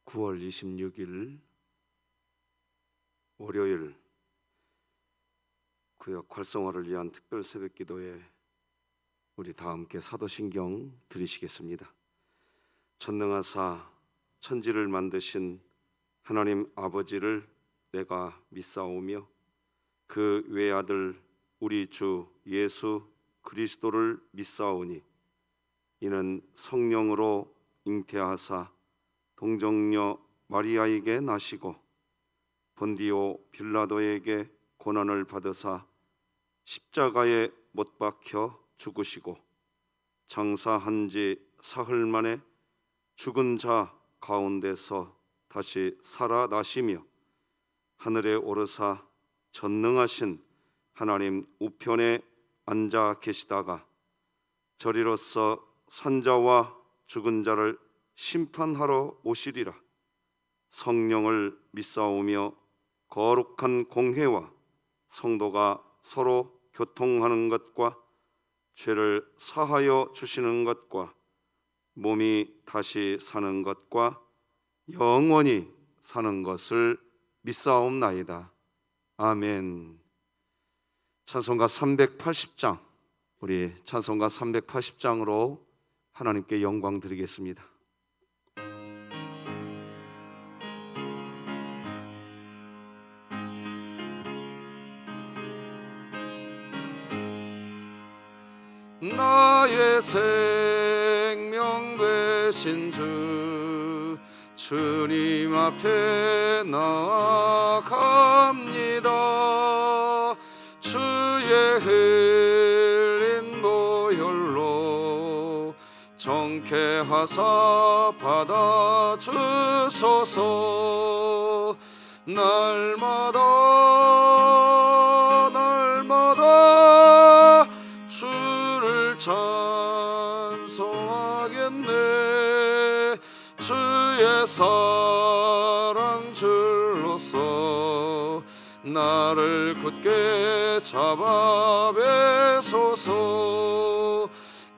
9월 26일 월요일 구역 활성화를 위한 특별 새벽 기도에 우리 다 함께 사도신경 드리시겠습니다. 전능하사 천지를 만드신 하나님 아버지를 내가 믿사오며 그 외아들 우리 주 예수 그리스도를 믿사오니 이는 성령으로 잉태하사 동정녀 마리아에게 나시고 본디오 빌라도에게 고난을 받으사 십자가에 못 박혀 죽으시고 장사한 지 사흘 만에 죽은 자 가운데서 다시 살아나시며 하늘에 오르사 전능하신 하나님 우편에 앉아 계시다가 저리로서 산자와 죽은 자를 심판하러 오시리라. 성령을 믿사오며 거룩한 공회와 성도가 서로 교통하는 것과 죄를 사하여 주시는 것과 몸이 다시 사는 것과 영원히 사는 것을 믿사옵나이다. 아멘. 찬송가 380장, 우리 찬송가 380장으로 하나님께 영광 드리겠습니다. 나의 생명 되신 주 주님 앞에 나아갑니다. 주의 흘린 보혈로 정케하사 받아주소서. 날마다 주를 찬송하겠네. 주의 사랑 줄로서 나를 굳게 잡아 매소서.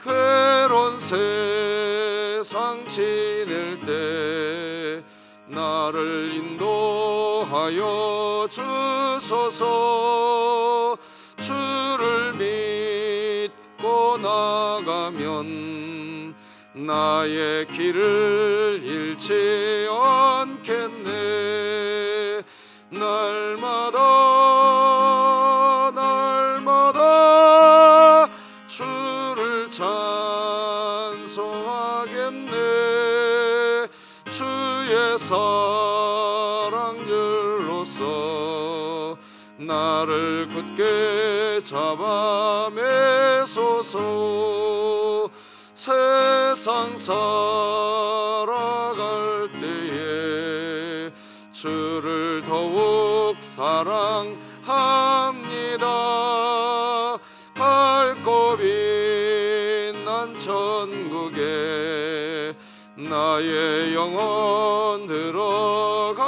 괴로운 세상 지낼 때 나를 인도하여 주소서. 주를 믿고 나가면 나의 길을 잃지 않겠네. 날마다 주를 찬송하겠네. 주의 사랑 줄로서 나를 굳게 잡아 매소서. 세상 살아갈 때에 주를 더욱 사랑합니다. 밝고 빛난 천국에 나의 영혼 들어가겠네.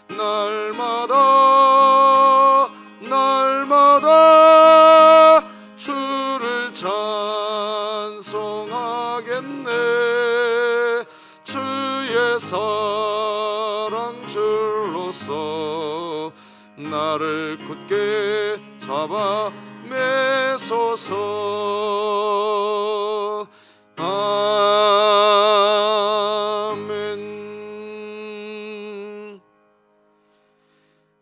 날마다 주를 찬송하겠네. 주의 사랑 줄로서 나를 굳게 잡아 매소서. 아멘.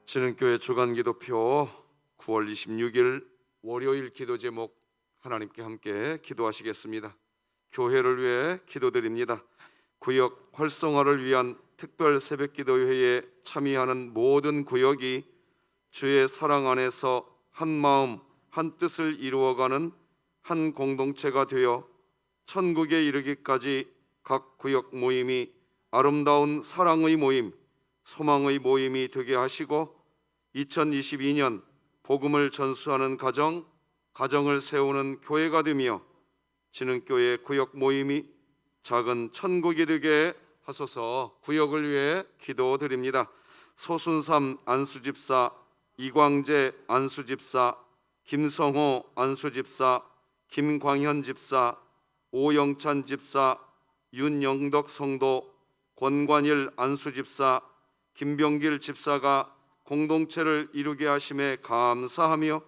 진흥교회 주간기도표 9월 26일 월요일 기도 제목 하나님께 함께 기도하시겠습니다. 교회를 위해 기도드립니다. 구역 활성화를 위한 특별 새벽기도회에 참여하는 모든 구역이 주의 사랑 안에서 한 마음 한 뜻을 이루어가는 한 공동체가 되어 천국에 이르기까지 각 구역 모임이 아름다운 사랑의 모임, 소망의 모임이 되게 하시고 2022년 복음을 전수하는 가정을 세우는 교회가 되며 진흥교회 구역 모임이 작은 천국이 되게 하소서. 구역을 위해 기도드립니다. 소순삼 안수집사, 이광재 안수집사, 김성호 안수집사, 김광현 집사, 오영찬 집사, 윤영덕 성도, 권관일 안수집사, 김병길 집사가 공동체를 이루게 하심에 감사하며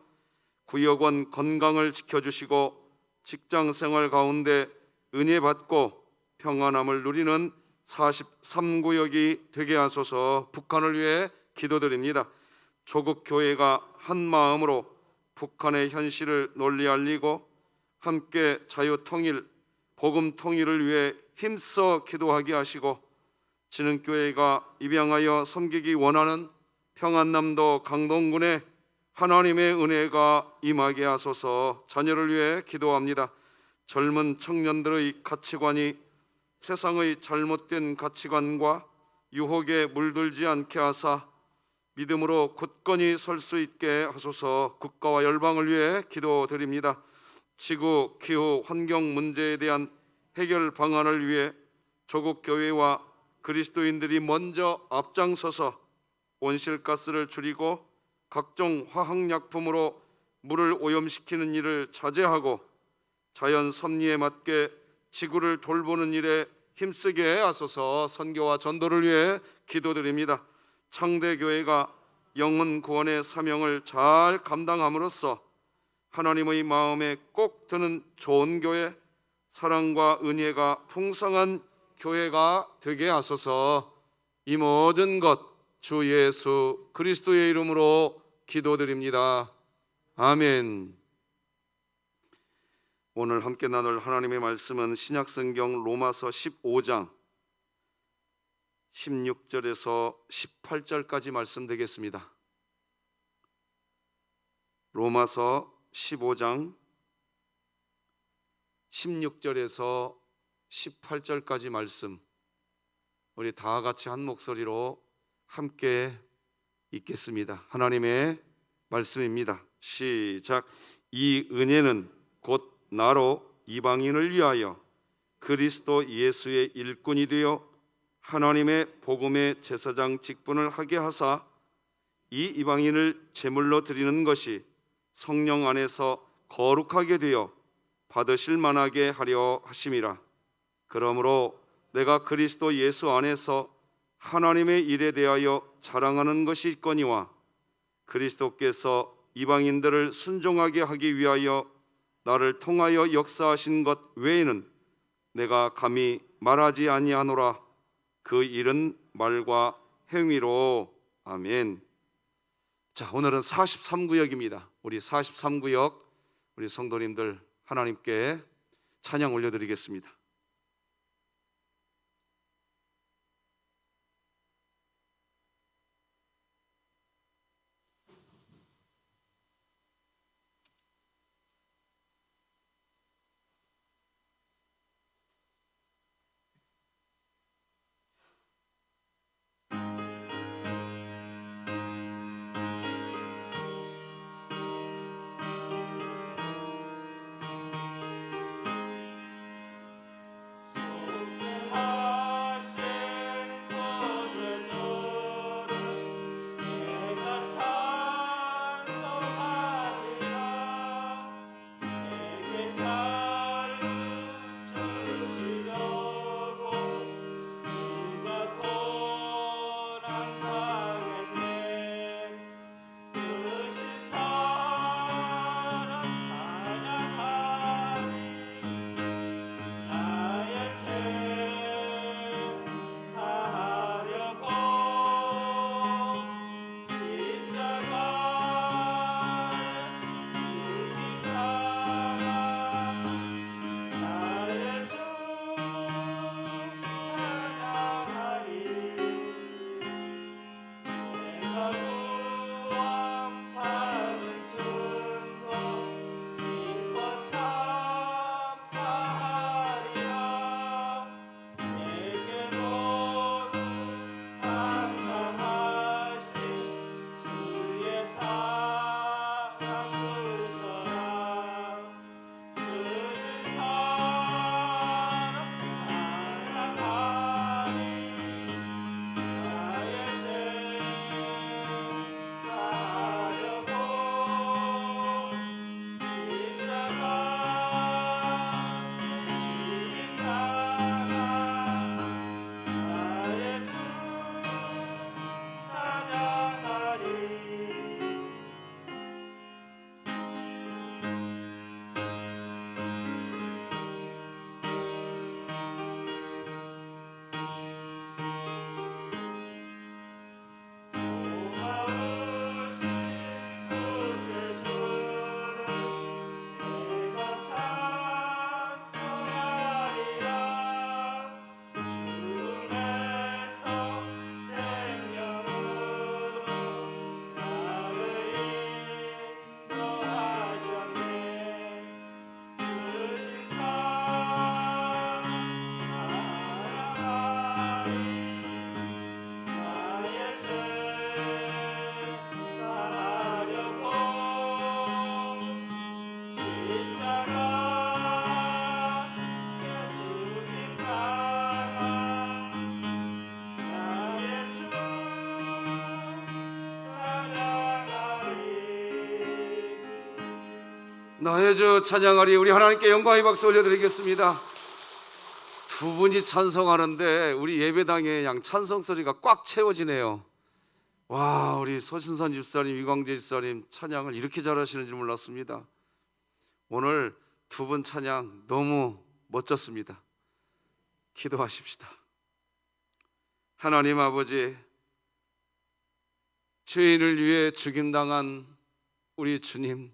구역원 건강을 지켜주시고 직장생활 가운데 은혜 받고 평안함을 누리는 43구역이 되게 하소서. 북한을 위해 기도드립니다. 조국 교회가 한 마음으로 북한의 현실을 널리 알리고 함께 자유통일, 복음통일을 위해 힘써 기도하게 하시고 진흥교회가 입양하여 섬기기 원하는 평안남도 강동군에 하나님의 은혜가 임하게 하소서. 자녀를 위해 기도합니다. 젊은 청년들의 가치관이 세상의 잘못된 가치관과 유혹에 물들지 않게 하사 믿음으로 굳건히 설 수 있게 하소서. 국가와 열방을 위해 기도드립니다. 지구, 기후, 환경 문제에 대한 해결 방안을 위해 조국 교회와 그리스도인들이 먼저 앞장서서 온실가스를 줄이고 각종 화학약품으로 물을 오염시키는 일을 자제하고 자연 섭리에 맞게 지구를 돌보는 일에 힘쓰게 하소서. 선교와 전도를 위해 기도드립니다. 창대교회가 영혼 구원의 사명을 잘 감당함으로써 하나님의 마음에 꼭 드는 좋은 교회, 사랑과 은혜가 풍성한 교회가 되게 하소서. 이 모든 것 주 예수 그리스도의 이름으로 기도드립니다. 아멘. 오늘 함께 나눌 하나님의 말씀은 신약성경 로마서 15장 16절에서 18절까지 말씀 되겠습니다. 로마서 15장 16절에서 18절까지 말씀, 우리 다 같이 한 목소리로 함께 읽겠습니다. 하나님의 말씀입니다. 시작. 이 은혜는 곧 나로 이방인을 위하여 그리스도 예수의 일꾼이 되어 하나님의 복음의 제사장 직분을 하게 하사 이 이방인을 제물로 드리는 것이 성령 안에서 거룩하게 되어 받으실 만하게 하려 하심이라. 그러므로 내가 그리스도 예수 안에서 하나님의 일에 대하여 자랑하는 것이 있거니와 그리스도께서 이방인들을 순종하게 하기 위하여 나를 통하여 역사하신 것 외에는 내가 감히 말하지 아니하노라. 그 일은 말과 행위로. 아멘. 자, 오늘은 43구역입니다. 우리 43구역 우리 성도님들 하나님께 찬양 올려드리겠습니다. 나의 주 찬양하리. 우리 하나님께 영광의 박수 올려드리겠습니다. 두 분이 찬송하는데 우리 예배당에 양 찬송 소리가 꽉 채워지네요. 와, 우리 소신선 집사님, 이광재 집사님 찬양을 이렇게 잘하시는 줄 몰랐습니다. 오늘 두 분 찬양 너무 멋졌습니다. 기도하십시다. 하나님 아버지, 죄인을 위해 죽임당한 우리 주님,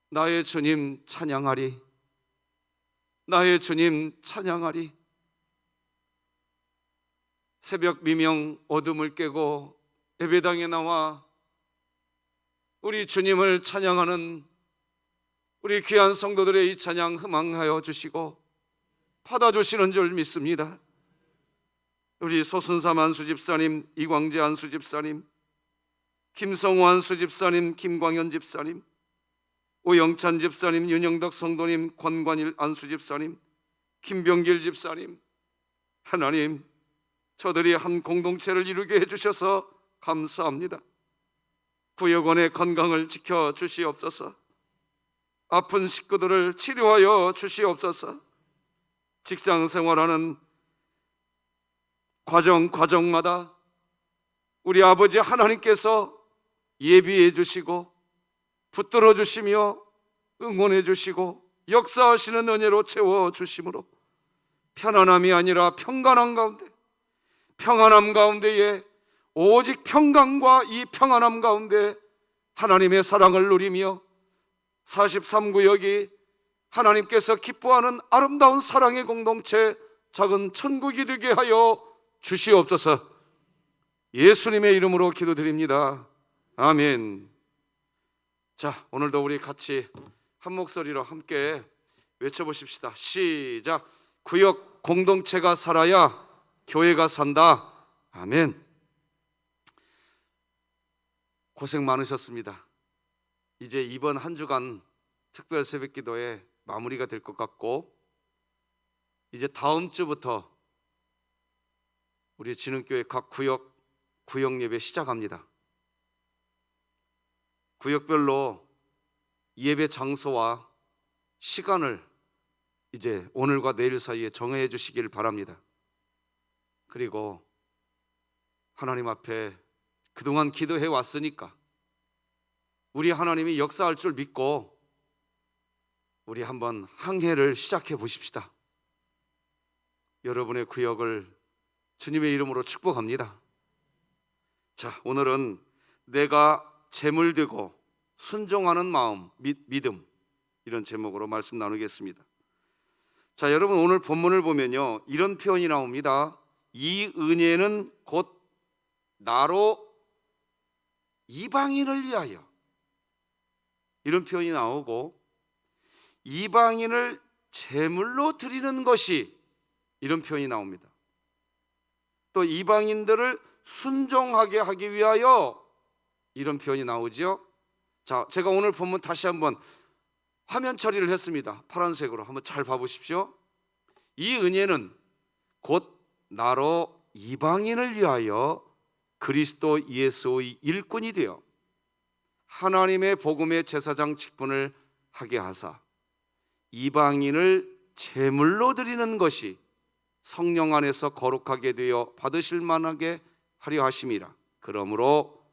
나의 주님 찬양하리. 나의 주님 찬양하리. 새벽 미명 어둠을 깨고 예배당에 나와 우리 주님을 찬양하는 우리 귀한 성도들의 이 찬양 흠망하여 주시고 받아주시는 줄 믿습니다. 우리 소순삼 안수집사님, 이광재 안수집사님, 김성호 안수집사님, 김광현 집사님, 오영찬 집사님, 윤영덕 성도님, 권관일 안수집사님, 김병길 집사님, 하나님, 저들이 한 공동체를 이루게 해주셔서 감사합니다. 구역원의 건강을 지켜주시옵소서. 아픈 식구들을 치료하여 주시옵소서. 직장 생활하는 과정마다 우리 아버지 하나님께서 예비해 주시고 붙들어 주시며 응원해 주시고 역사하시는 은혜로 채워 주심으로 편안함이 아니라 평안함 가운데에 오직 평강과 이 평안함 가운데 하나님의 사랑을 누리며 43구역이 하나님께서 기뻐하는 아름다운 사랑의 공동체, 작은 천국이 되게 하여 주시옵소서. 예수님의 이름으로 기도드립니다. 아멘. 자, 오늘도 우리 같이 한 목소리로 함께 외쳐보십시다. 시작. 구역 공동체가 살아야 교회가 산다. 아멘. 고생 많으셨습니다. 이제 이번 한 주간 특별 새벽기도에 마무리가 될 것 같고, 이제 다음 주부터 우리 진흥교회 각 구역 예배 시작합니다. 구역별로 예배 장소와 시간을 이제 오늘과 내일 사이에 정해 주시길 바랍니다. 그리고 하나님 앞에 그동안 기도해 왔으니까 우리 하나님이 역사할 줄 믿고 우리 한번 항해를 시작해 보십시다. 여러분의 구역을 주님의 이름으로 축복합니다. 자, 오늘은 내가 재물 되고 순종하는 마음, 믿음, 이런 제목으로 말씀 나누겠습니다. 자, 여러분, 오늘 본문을 보면요, 이런 표현이 나옵니다. 이 은혜는 곧 나로 이방인을 위하여, 이런 표현이 나오고, 이방인을 제물로 드리는 것이, 이런 표현이 나옵니다. 또 이방인들을 순종하게 하기 위하여, 이런 표현이 나오죠. 자, 제가 오늘 본문 다시 한번 화면 처리를 했습니다. 파란색으로 한번 잘 봐보십시오. 이 은혜는 곧 나로 이방인을 위하여 그리스도 예수의 일꾼이 되어 하나님의 복음의 제사장 직분을 하게 하사 이방인을 제물로 드리는 것이 성령 안에서 거룩하게 되어 받으실 만하게 하려 하심이라. 그러므로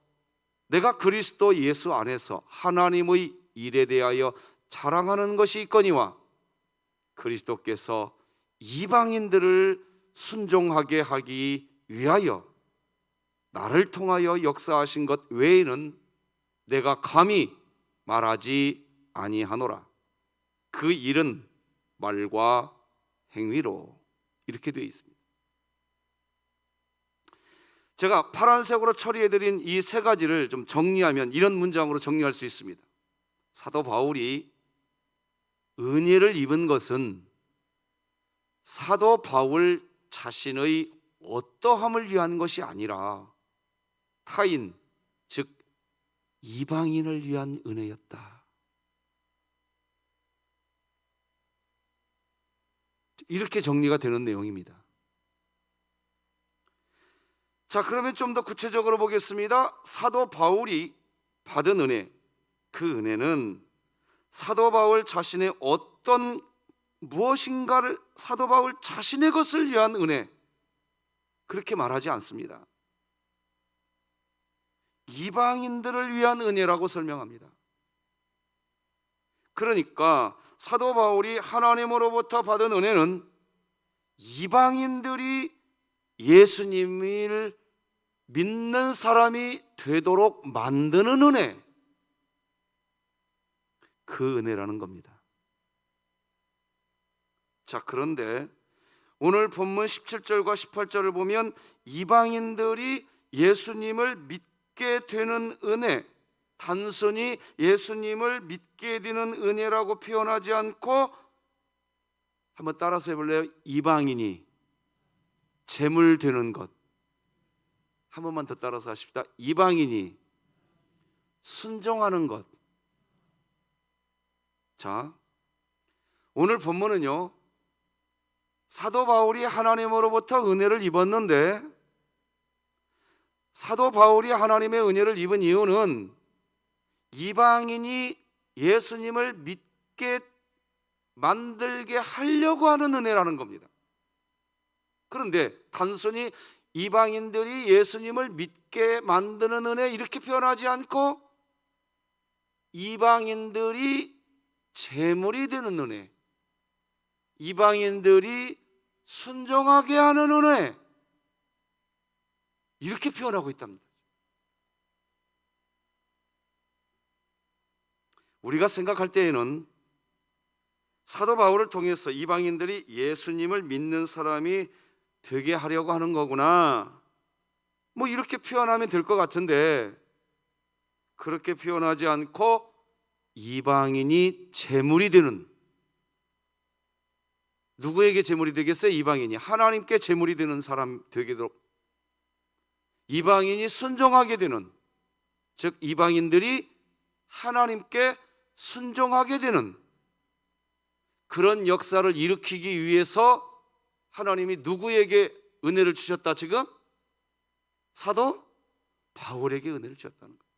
내가 그리스도 예수 안에서 하나님의 일에 대하여 자랑하는 것이 있거니와 그리스도께서 이방인들을 순종하게 하기 위하여 나를 통하여 역사하신 것 외에는 내가 감히 말하지 아니하노라. 그 일은 말과 행위로, 이렇게 되어 있습니다. 제가 파란색으로 처리해드린 이 세 가지를 좀 정리하면 이런 문장으로 정리할 수 있습니다. 사도 바울이 은혜를 입은 것은 사도 바울 자신의 어떠함을 위한 것이 아니라 타인, 즉 이방인을 위한 은혜였다. 이렇게 정리가 되는 내용입니다. 자, 그러면 좀 더 구체적으로 보겠습니다. 사도 바울이 받은 은혜, 그 은혜는 사도 바울 자신의 어떤 무엇인가를 사도 바울 자신의 것을 위한 은혜, 그렇게 말하지 않습니다. 이방인들을 위한 은혜라고 설명합니다. 그러니까 사도 바울이 하나님으로부터 받은 은혜는 이방인들이 예수님을 믿는 사람이 되도록 만드는 은혜, 그 은혜라는 겁니다. 자, 그런데 오늘 본문 17절과 18절을 보면 이방인들이 예수님을 믿게 되는 은혜, 단순히 예수님을 믿게 되는 은혜라고 표현하지 않고, 한번 따라서 해볼래요? 이방인이 재물 되는 것. 한 번만 더 따라서 하십시다. 이방인이 순종하는 것. 자, 오늘 본문은요, 사도 바울이 하나님으로부터 은혜를 입었는데, 사도 바울이 하나님의 은혜를 입은 이유는 이방인이 예수님을 믿게 만들게 하려고 하는 은혜라는 겁니다. 그런데 단순히 이방인들이 예수님을 믿게 만드는 은혜, 이렇게 표현하지 않고 이방인들이 제물이 되는 은혜, 이방인들이 순종하게 하는 은혜, 이렇게 표현하고 있답니다. 우리가 생각할 때에는 사도 바울을 통해서 이방인들이 예수님을 믿는 사람이 되게 하려고 하는 거구나, 뭐 이렇게 표현하면 될 것 같은데, 그렇게 표현하지 않고 이방인이 제물이 되는, 누구에게 제물이 되겠어요? 이방인이 하나님께 제물이 되는 사람 되도록, 이방인이 순종하게 되는, 즉 이방인들이 하나님께 순종하게 되는 그런 역사를 일으키기 위해서 하나님이 누구에게 은혜를 주셨다? 지금 사도 바울에게 은혜를 주셨다는 거예요.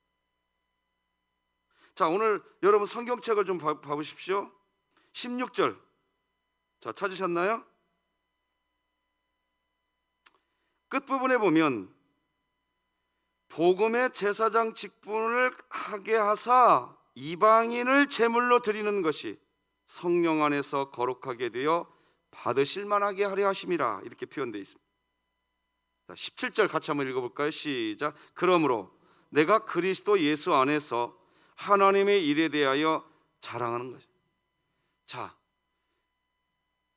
자, 오늘 여러분 성경책을 좀 봐보십시오. 16절, 자, 찾으셨나요? 끝부분에 보면 복음의 제사장 직분을 하게 하사 이방인을 제물로 드리는 것이 성령 안에서 거룩하게 되어 받으실 만하게 하려 하심이라, 이렇게 표현되어 있습니다. 17절 같이 한번 읽어볼까요? 시작. 그러므로 내가 그리스도 예수 안에서 하나님의 일에 대하여 자랑하는 것이다. 자,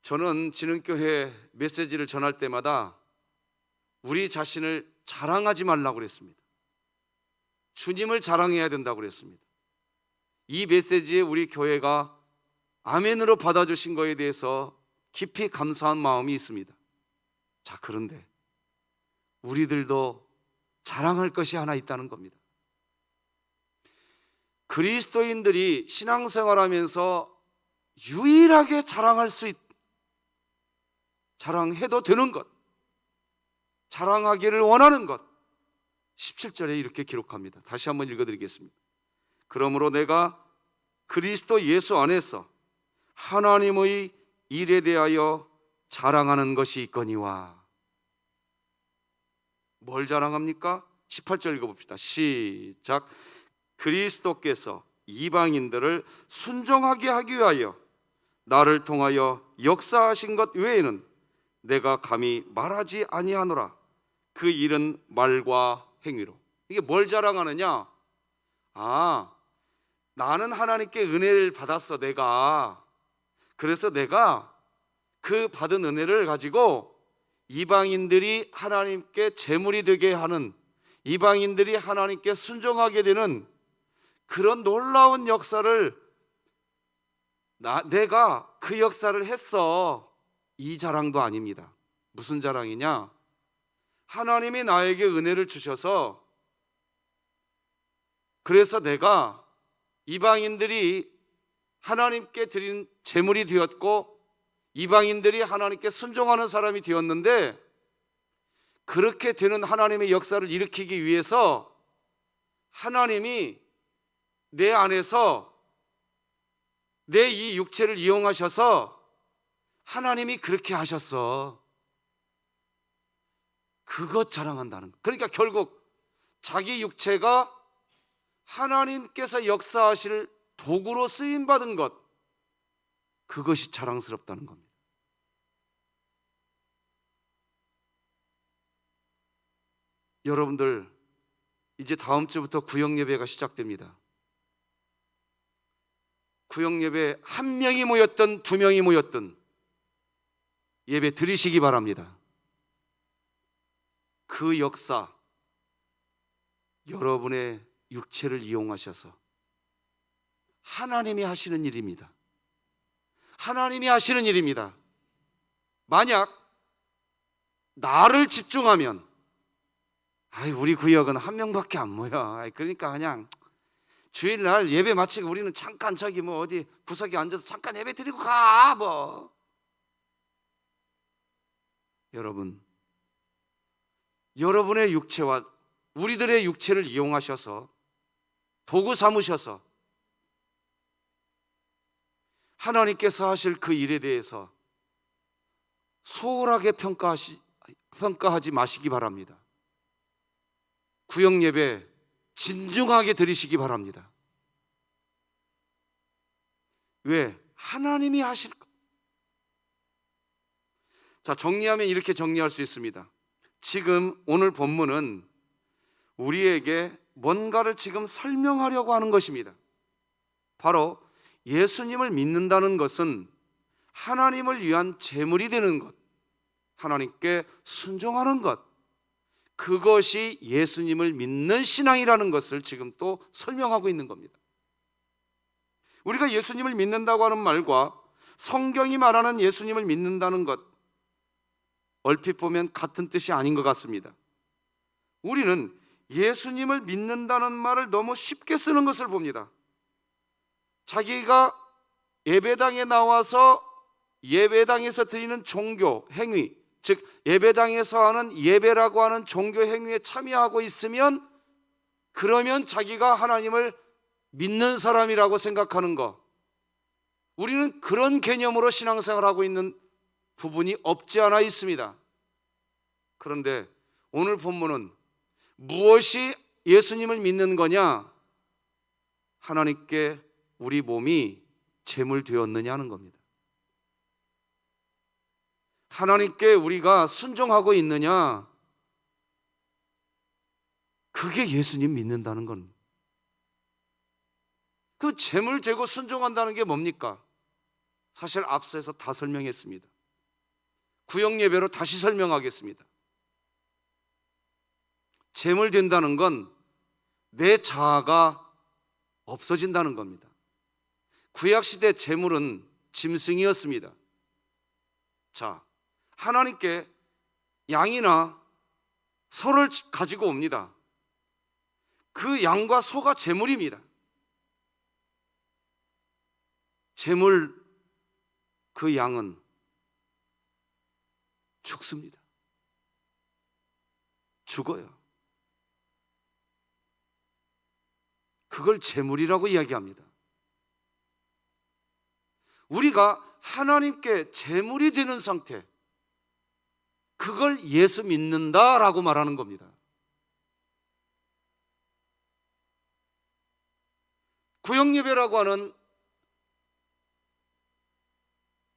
저는 진흥교회 메시지를 전할 때마다 우리 자신을 자랑하지 말라고 그랬습니다. 주님을 자랑해야 된다고 그랬습니다. 이 메시지에 우리 교회가 아멘으로 받아주신 거에 대해서 깊이 감사한 마음이 있습니다. 자, 그런데 우리들도 자랑할 것이 하나 있다는 겁니다. 그리스도인들이 신앙생활하면서 유일하게 자랑해도 되는 것, 자랑하기를 원하는 것, 17절에 이렇게 기록합니다. 다시 한번 읽어드리겠습니다. 그러므로 내가 그리스도 예수 안에서 하나님의 일에 대하여 자랑하는 것이 있거니와. 뭘 자랑합니까? 18절 읽어봅시다. 시작. 그리스도께서 이방인들을 순종하게 하기 위하여 나를 통하여 역사하신 것 외에는 내가 감히 말하지 아니하노라. 그 일은 말과 행위로. 이게 뭘 자랑하느냐? 나는 하나님께 은혜를 받았어, 내가. 그래서 내가 그 받은 은혜를 가지고 이방인들이 하나님께 제물이 되게 하는, 이방인들이 하나님께 순종하게 되는 그런 놀라운 역사를 내가 그 역사를 했어, 이 자랑도 아닙니다. 무슨 자랑이냐? 하나님이 나에게 은혜를 주셔서, 그래서 내가 이방인들이 하나님께 드린 제물이 되었고 이방인들이 하나님께 순종하는 사람이 되었는데, 그렇게 되는 하나님의 역사를 일으키기 위해서 하나님이 내 안에서 내 이 육체를 이용하셔서 하나님이 그렇게 하셨어. 그것 자랑한다는 거. 그러니까 결국 자기 육체가 하나님께서 역사하실 도구로 쓰임받은 것, 그것이 자랑스럽다는 겁니다. 여러분들, 이제 다음 주부터 구역 예배가 시작됩니다. 구역 예배 한 명이 모였든 두 명이 모였든 예배 드리시기 바랍니다. 그 역사, 여러분의 육체를 이용하셔서 하나님이 하시는 일입니다. 하나님이 하시는 일입니다. 만약 나를 집중하면, 우리 구역은 한 명밖에 안 모여. 그러니까 그냥 주일날 예배 마치고 우리는 잠깐 저기 어디 구석에 앉아서 잠깐 예배 드리고 가 여러분, 여러분의 육체와 우리들의 육체를 이용하셔서 도구 삼으셔서 하나님께서 하실 그 일에 대해서 소홀하게 평가하지 마시기 바랍니다. 구역 예배 진중하게 드리시기 바랍니다. 왜? 하나님이 하실 것. 자, 정리하면 이렇게 정리할 수 있습니다. 지금 오늘 본문은 우리에게 뭔가를 지금 설명하려고 하는 것입니다. 바로 예수님을 믿는다는 것은 하나님을 위한 제물이 되는 것, 하나님께 순종하는 것, 그것이 예수님을 믿는 신앙이라는 것을 지금 또 설명하고 있는 겁니다. 우리가 예수님을 믿는다고 하는 말과 성경이 말하는 예수님을 믿는다는 것, 얼핏 보면 같은 뜻이 아닌 것 같습니다. 우리는 예수님을 믿는다는 말을 너무 쉽게 쓰는 것을 봅니다. 자기가 예배당에 나와서 예배당에서 드리는 종교 행위, 즉 예배당에서 하는 예배라고 하는 종교 행위에 참여하고 있으면 그러면 자기가 하나님을 믿는 사람이라고 생각하는 것, 우리는 그런 개념으로 신앙생활하고 있는 부분이 없지 않아 있습니다. 그런데 오늘 본문은 무엇이 예수님을 믿는 거냐? 하나님께 우리 몸이 제물 되었느냐는 겁니다. 하나님께 우리가 순종하고 있느냐? 그게 예수님 믿는다는 건. 그 제물 되고 순종한다는 게 뭡니까? 사실 앞서서 다 설명했습니다. 구역 예배로 다시 설명하겠습니다. 제물 된다는 건 내 자아가 없어진다는 겁니다. 구약시대 제물은 짐승이었습니다. 자, 하나님께 양이나 소를 가지고 옵니다. 그 양과 소가 제물입니다. 제물, 그 양은 죽습니다. 죽어요. 그걸 제물이라고 이야기합니다. 우리가 하나님께 제물이 되는 상태, 그걸 예수 믿는다라고 말하는 겁니다. 구역 예배라고 하는,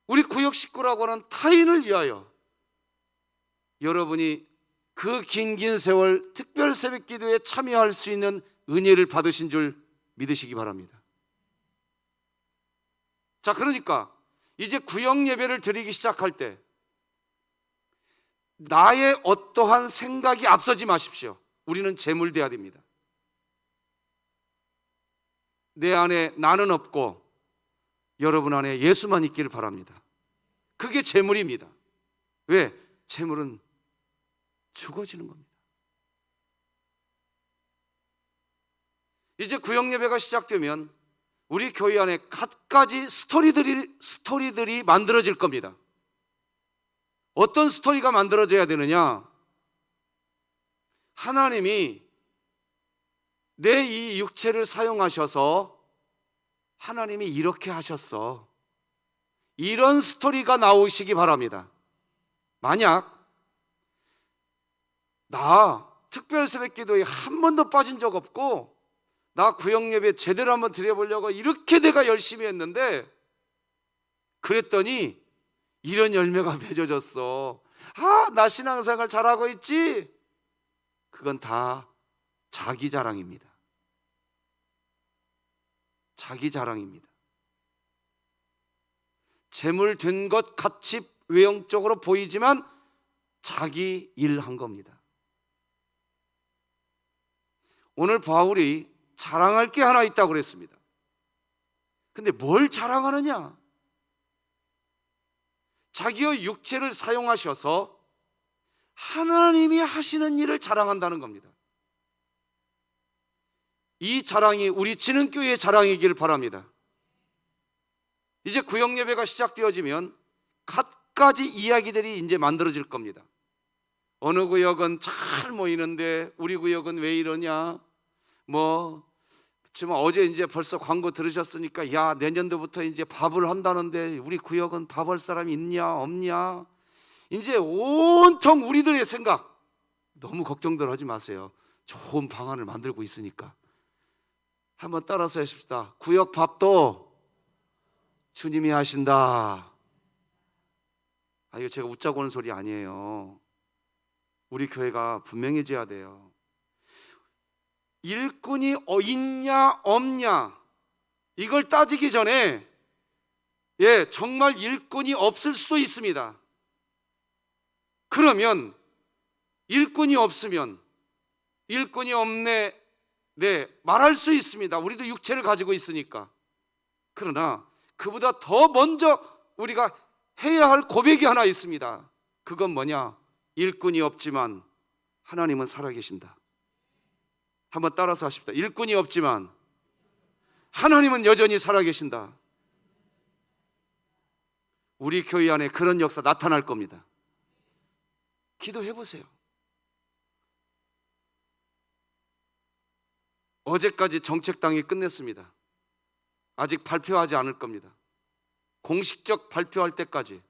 우리 구역 식구라고 하는 타인을 위하여 여러분이 그 긴 세월 특별 새벽 기도에 참여할 수 있는 은혜를 받으신 줄 믿으시기 바랍니다. 자, 그러니까 이제 구역 예배를 드리기 시작할 때 나의 어떠한 생각이 앞서지 마십시오. 우리는 제물돼야 됩니다. 내 안에 나는 없고 여러분 안에 예수만 있기를 바랍니다. 그게 제물입니다. 왜? 제물은 죽어지는 겁니다. 이제 구역 예배가 시작되면 우리 교회 안에 갖가지 스토리들이 만들어질 겁니다. 어떤 스토리가 만들어져야 되느냐? 하나님이 내 이 육체를 사용하셔서 하나님이 이렇게 하셨어. 이런 스토리가 나오시기 바랍니다. 만약 나 특별 새벽 기도에 한 번도 빠진 적 없고 나 구역 예배 제대로 한번 드려보려고 이렇게 내가 열심히 했는데 그랬더니 이런 열매가 맺어졌어. 나 신앙생활 잘하고 있지? 그건 다 자기 자랑입니다. 자기 자랑입니다. 재물 된 것 같이 외형적으로 보이지만 자기 일 한 겁니다. 오늘 바울이 자랑할 게 하나 있다고 그랬습니다. 근데 뭘 자랑하느냐? 자기의 육체를 사용하셔서 하나님이 하시는 일을 자랑한다는 겁니다. 이 자랑이 우리 진흥교회의 자랑이길 바랍니다. 이제 구역 예배가 시작되어지면 갖가지 이야기들이 이제 만들어질 겁니다. 어느 구역은 잘 모이는데 우리 구역은 왜 이러냐? 지금 어제 이제 벌써 광고 들으셨으니까 야, 내년도부터 이제 밥을 한다는데 우리 구역은 밥 할 사람이 있냐 없냐? 이제 온통 우리들의 생각. 너무 걱정들 하지 마세요. 좋은 방안을 만들고 있으니까. 한번 따라서 하십시다. 구역 밥도 주님이 하신다. 이거 제가 웃자고 하는 소리 아니에요. 우리 교회가 분명해져야 돼요. 일꾼이 있냐 없냐 이걸 따지기 전에 정말 일꾼이 없을 수도 있습니다. 그러면 일꾼이 없으면 일꾼이 없네 말할 수 있습니다. 우리도 육체를 가지고 있으니까. 그러나 그보다 더 먼저 우리가 해야 할 고백이 하나 있습니다. 그건 뭐냐? 일꾼이 없지만 하나님은 살아계신다. 한번 따라서 하십시다. 일꾼이 없지만 하나님은 여전히 살아계신다. 우리 교회 안에 그런 역사 나타날 겁니다. 기도해 보세요. 어제까지 정책당이 끝냈습니다. 아직 발표하지 않을 겁니다. 공식적 발표할 때까지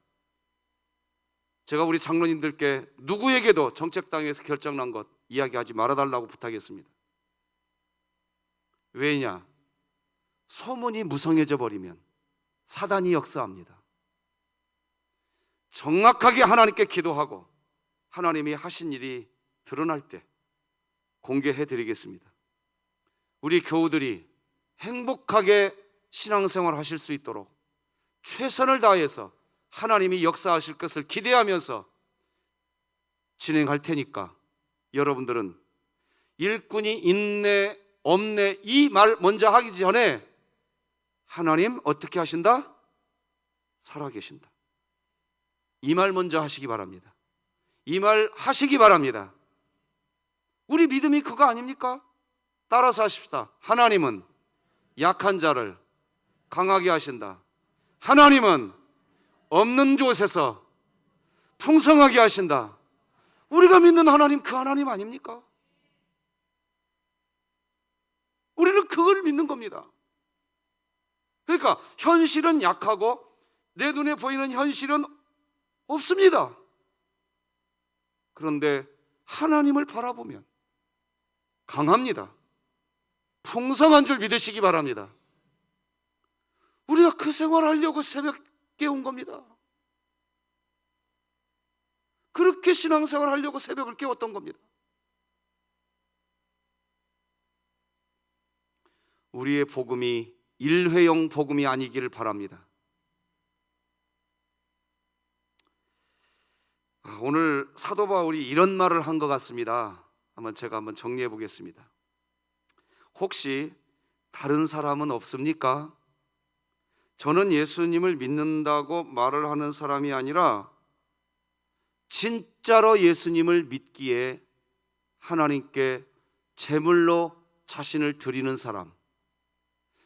제가 우리 장로님들께 누구에게도 정책당에서 결정난 것 이야기하지 말아달라고 부탁했습니다. 왜냐? 소문이 무성해져 버리면 사단이 역사합니다. 정확하게 하나님께 기도하고 하나님이 하신 일이 드러날 때 공개해 드리겠습니다. 우리 교우들이 행복하게 신앙생활 하실 수 있도록 최선을 다해서 하나님이 역사하실 것을 기대하면서 진행할 테니까 여러분들은 일꾼이 있네 없네 이 말 먼저 하기 전에 하나님 어떻게 하신다? 살아계신다. 이 말 먼저 하시기 바랍니다. 이 말 하시기 바랍니다. 우리 믿음이 그거 아닙니까? 따라서 하십시다. 하나님은 약한 자를 강하게 하신다. 하나님은 없는 곳에서 풍성하게 하신다. 우리가 믿는 하나님 그 하나님 아닙니까? 우리는 그걸 믿는 겁니다. 그러니까 현실은 약하고 내 눈에 보이는 현실은 없습니다. 그런데 하나님을 바라보면 강합니다. 풍성한 줄 믿으시기 바랍니다. 우리가 그 생활하려고 새벽에 온 겁니다. 그렇게 신앙생활 하려고 새벽을 깨웠던 겁니다. 우리의 복음이 일회용 복음이 아니기를 바랍니다. 오늘 사도 바울이 이런 말을 한 것 같습니다. 제가 한번 정리해 보겠습니다. 혹시 다른 사람은 없습니까? 저는 예수님을 믿는다고 말을 하는 사람이 아니라 진짜로 예수님을 믿기에 하나님께 제물로 자신을 드리는 사람,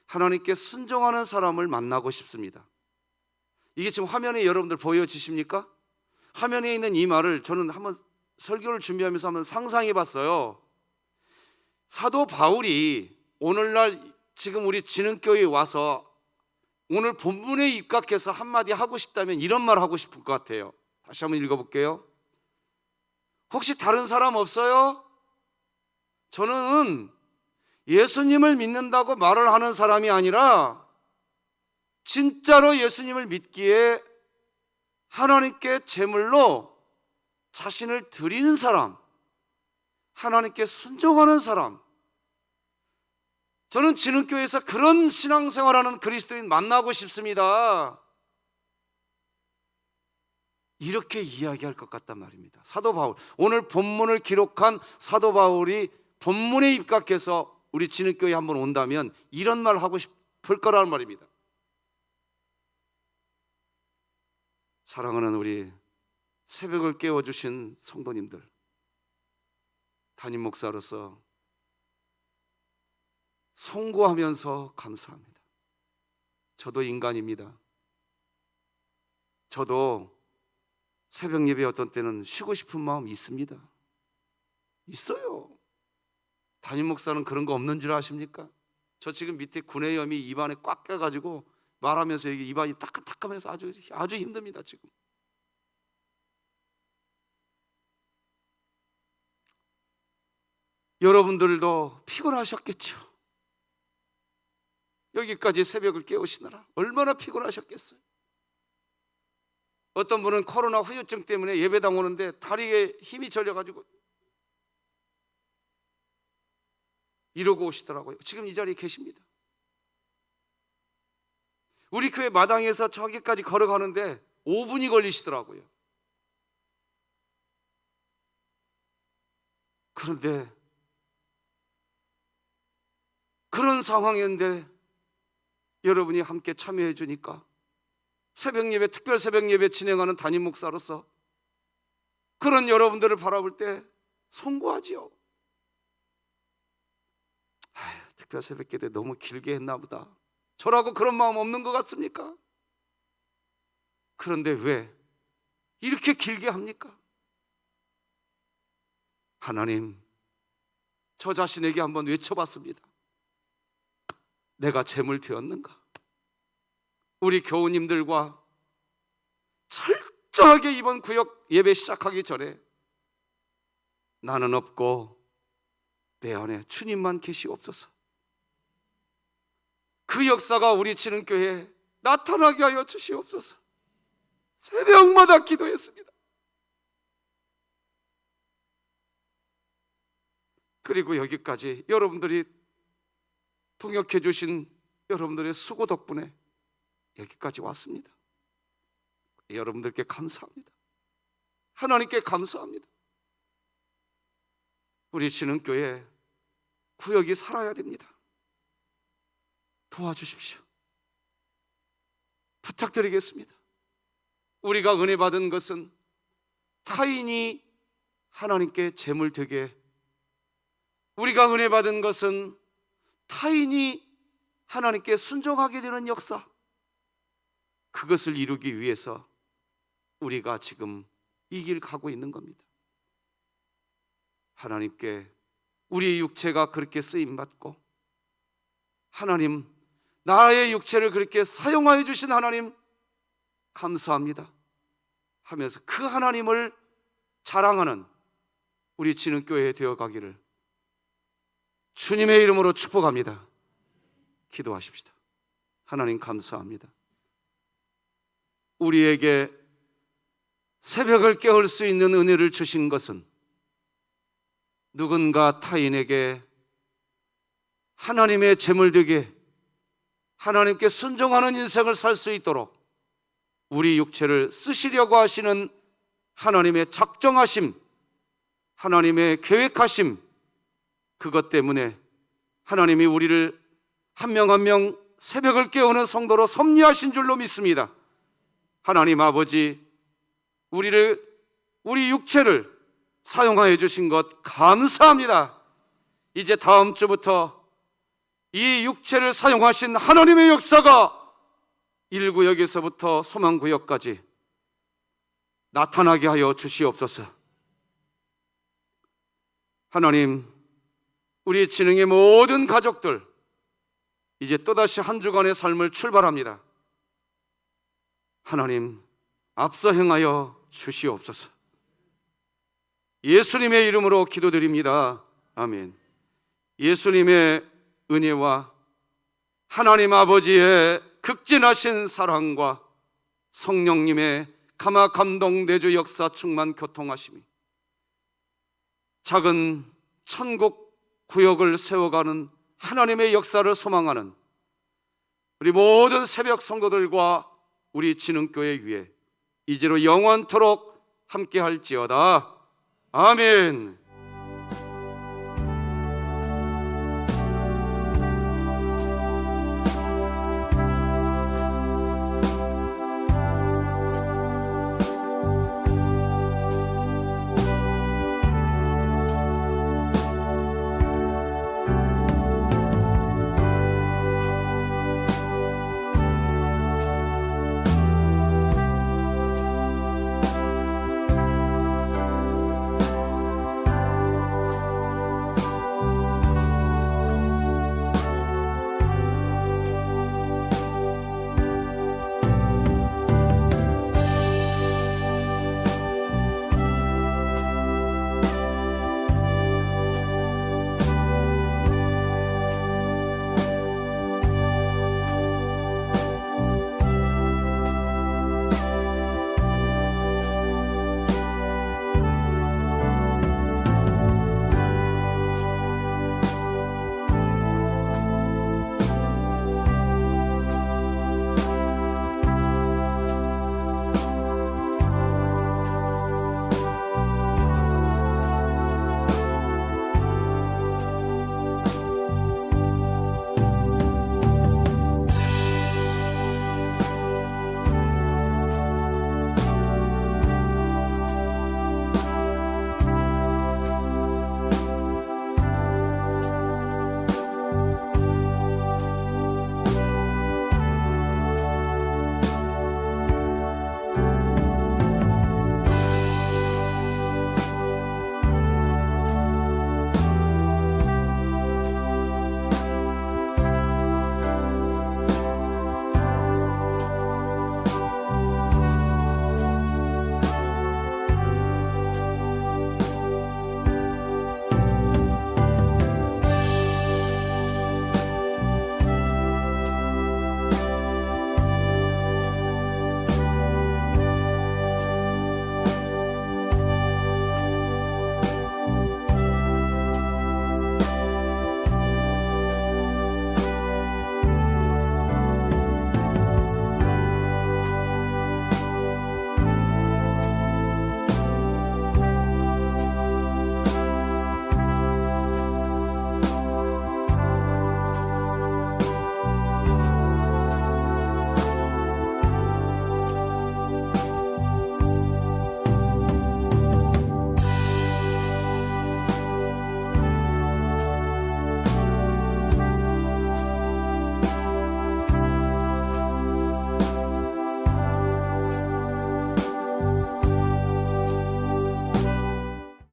하나님께 순종하는 사람을 만나고 싶습니다. 이게 지금 화면에 여러분들 보여지십니까? 화면에 있는 이 말을 저는 한번 설교를 준비하면서 한번 상상해 봤어요. 사도 바울이 오늘날 지금 우리 진흥교회에 와서 오늘 본문에 입각해서 한마디 하고 싶다면 이런 말 하고 싶을 것 같아요. 다시 한번 읽어볼게요. 혹시 다른 사람 없어요? 저는 예수님을 믿는다고 말을 하는 사람이 아니라 진짜로 예수님을 믿기에 하나님께 제물로 자신을 드리는 사람, 하나님께 순종하는 사람, 저는 진흥교회에서 그런 신앙생활하는 그리스도인 만나고 싶습니다. 이렇게 이야기할 것 같단 말입니다. 사도 바울, 오늘 본문을 기록한 사도 바울이 본문에 입각해서 우리 진흥교회에 한번 온다면 이런 말 하고 싶을 거라는 말입니다. 사랑하는 우리 새벽을 깨워주신 성도님들, 담임 목사로서 송구하면서 감사합니다. 저도 인간입니다. 저도 새벽 예배 어떤 때는 쉬고 싶은 마음 있습니다. 있어요. 담임 목사는 그런 거 없는 줄 아십니까? 저 지금 밑에 구내염이 입안에 꽉 껴가지고 말하면서 이게 입안이 따끔따끔해서 아주 힘듭니다 지금. 여러분들도 피곤하셨겠죠. 여기까지 새벽을 깨우시느라 얼마나 피곤하셨겠어요. 어떤 분은 코로나 후유증 때문에 예배당 오는데 다리에 힘이 절려가지고 이러고 오시더라고요. 지금 이 자리에 계십니다. 우리 교회 마당에서 저기까지 걸어가는데 5분이 걸리시더라고요. 그런데 그런 상황인데 여러분이 함께 참여해 주니까 새벽 예배, 특별 새벽 예배 진행하는 담임 목사로서 그런 여러분들을 바라볼 때 송구하지요. 특별 새벽 예배 너무 길게 했나 보다. 저라고 그런 마음 없는 것 같습니까? 그런데 왜 이렇게 길게 합니까? 하나님, 저 자신에게 한번 외쳐봤습니다. 내가 재물 되었는가? 우리 교우님들과 철저하게 이번 구역 예배 시작하기 전에 나는 없고 내 안에 주님만 계시옵소서. 그 역사가 우리 진흥교회에 나타나게 하여 주시옵소서. 새벽마다 기도했습니다. 그리고 여기까지 여러분들이 통역해 주신 여러분들의 수고 덕분에 여기까지 왔습니다. 여러분들께 감사합니다. 하나님께 감사합니다. 우리 진흥교회 구역이 살아야 됩니다. 도와주십시오. 부탁드리겠습니다. 우리가 은혜 받은 것은 타인이 하나님께 재물 되게, 우리가 은혜 받은 것은 타인이 하나님께 순종하게 되는 역사, 그것을 이루기 위해서 우리가 지금 이 길 가고 있는 겁니다. 하나님께 우리의 육체가 그렇게 쓰임받고 하나님, 나의 육체를 그렇게 사용하여 주신 하나님 감사합니다 하면서 그 하나님을 자랑하는 우리 진흥교회 되어가기를 주님의 이름으로 축복합니다. 기도하십시다. 하나님 감사합니다. 우리에게 새벽을 깨울 수 있는 은혜를 주신 것은 누군가 타인에게 하나님의 제물 되게, 하나님께 순종하는 인생을 살 수 있도록 우리 육체를 쓰시려고 하시는 하나님의 작정하심, 하나님의 계획하심, 그것 때문에 하나님이 우리를 한 명 한 명 새벽을 깨우는 성도로 섭리하신 줄로 믿습니다. 하나님 아버지, 우리 육체를 사용하여 주신 것 감사합니다. 이제 다음 주부터 이 육체를 사용하신 하나님의 역사가 1구역에서부터 소망구역까지 나타나게 하여 주시옵소서. 하나님, 우리 진흥의 모든 가족들 이제 또다시 한 주간의 삶을 출발합니다. 하나님 앞서 행하여 주시옵소서. 예수님의 이름으로 기도드립니다. 아멘. 예수님의 은혜와 하나님 아버지의 극진하신 사랑과 성령님의 감화 감동 내주 역사 충만 교통하심이 작은 천국 구역을 세워가는 하나님의 역사를 소망하는 우리 모든 새벽 성도들과 우리 진흥교회 위에 이제로 영원토록 함께할지어다. 아멘.